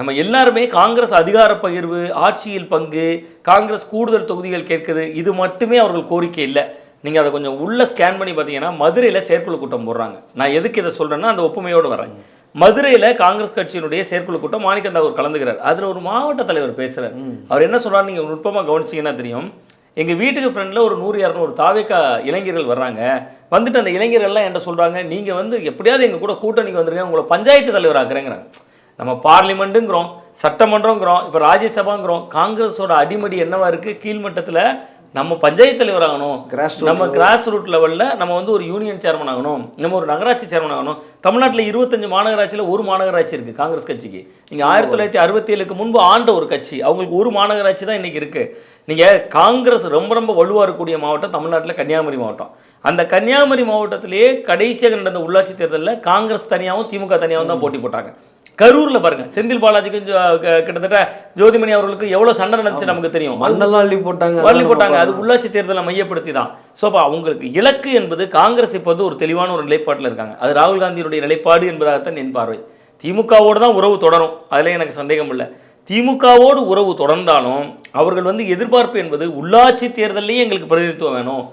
நம்ம எல்லாருமே காங்கிரஸ் அதிகார பகிர்வு, ஆட்சியில் பங்கு, காங்கிரஸ் கூடுதல் தொகுதிகள் கேட்குது, இது மட்டுமே அவர்கள் கோரிக்கை இல்லை. நீங்கள் அதை கொஞ்சம் உள்ள ஸ்கேன் பண்ணி பார்த்தீங்கன்னா மதுரையில் செயற்குழு கூட்டம் போடுறாங்க. நான் எதுக்கு இதை சொல்கிறேன்னா அந்த ஒப்புமையோடு வரேன். மதுரையில் காங்கிரஸ் கட்சியினுடைய செயற்குழு கூட்டம் மாணிக்கந்தா அவர் கலந்துக்கிறார். அதில் ஒரு மாவட்ட தலைவர் பேசுகிறார். அவர் என்ன சொல்கிறார் நீங்கள் நுட்பமாக கவனிச்சிங்கன்னா தெரியும். எங்கள் வீட்டுக்கு ஃப்ரெண்டில் ஒரு 100-200 தாவேக்கா இளைஞர்கள் வர்றாங்க. வந்துட்டு அந்த இளைஞர்கள்லாம் என்கிட்ட சொல்கிறாங்க, நீங்கள் வந்து எப்படியாவது எங்கள் கூட கூட்டணிக்கு வந்துருங்க, உங்களை பஞ்சாயத்து தலைவர் ஆக்குறேங்கிறாங்க. நம்ம பார்லிமெண்ட்டுங்கிறோம், சட்டமன்றங்கிறோம், இப்போ ராஜ்யசபாங்கிறோம். காங்கிரஸோட அடிமடி என்னவா இருக்குது? கீழ்மட்டத்தில் நம்ம பஞ்சாயத்து தலைவர் ஆகணும், நம்ம கிராஸ் ரூட் லெவலில் நம்ம வந்து ஒரு யூனியன் சேர்மன் ஆகணும், நம்ம ஒரு நகராட்சி சேர்மன் ஆகணும். தமிழ்நாட்டில் 25 மாநகராட்சியில் ஒரு மாநகராட்சி இருக்குது காங்கிரஸ் கட்சிக்கு. நீங்கள் 1967க்கு முன்பு ஆண்ட ஒரு கட்சி, அவங்களுக்கு ஒரு மாநகராட்சி தான் இன்றைக்கி இருக்குது. நீங்கள் காங்கிரஸ் ரொம்ப ரொம்ப வலுவாக இருக்கக்கூடிய மாவட்டம் தமிழ்நாட்டில் கன்னியாகுமரி மாவட்டம். அந்த கன்னியாகுமரி மாவட்டத்திலேயே கடைசியாக நடந்த உள்ளாட்சி தேர்தலில் காங்கிரஸ் தனியாகவும் திமுக தனியாகவும் தான் போட்டி போட்டாங்க. கரூரில் பாருங்க, செந்தில் பாலாஜிக்கு கிட்டத்தட்ட ஜோதிமணி அவர்களுக்கு எவ்வளோ சண்டை நடந்துச்சு நமக்கு தெரியும். வள்ளி போட்டாங்க. அது உள்ளாட்சி தேர்தலை மையப்படுத்தி தான். ஸோ அப்போ அவங்களுக்கு இலக்கு என்பது காங்கிரஸ் இப்போ வந்து ஒரு தெளிவான ஒரு நிலைப்பாட்டில் இருக்காங்க. அது ராகுல் காந்தியுடைய நிலைப்பாடு என்பதாகத்தான் என் பார்வை. திமுகவோடு தான் உறவு தொடரும், அதில் எனக்கு சந்தேகம் இல்லை. திமுகவோடு உறவு தொடர்ந்தாலும் அவர்கள் வந்து எதிர்பார்ப்பு என்பது உள்ளாட்சி தேர்தலையே எங்களுக்கு பிரதிநிதித்துவம் வேணும்,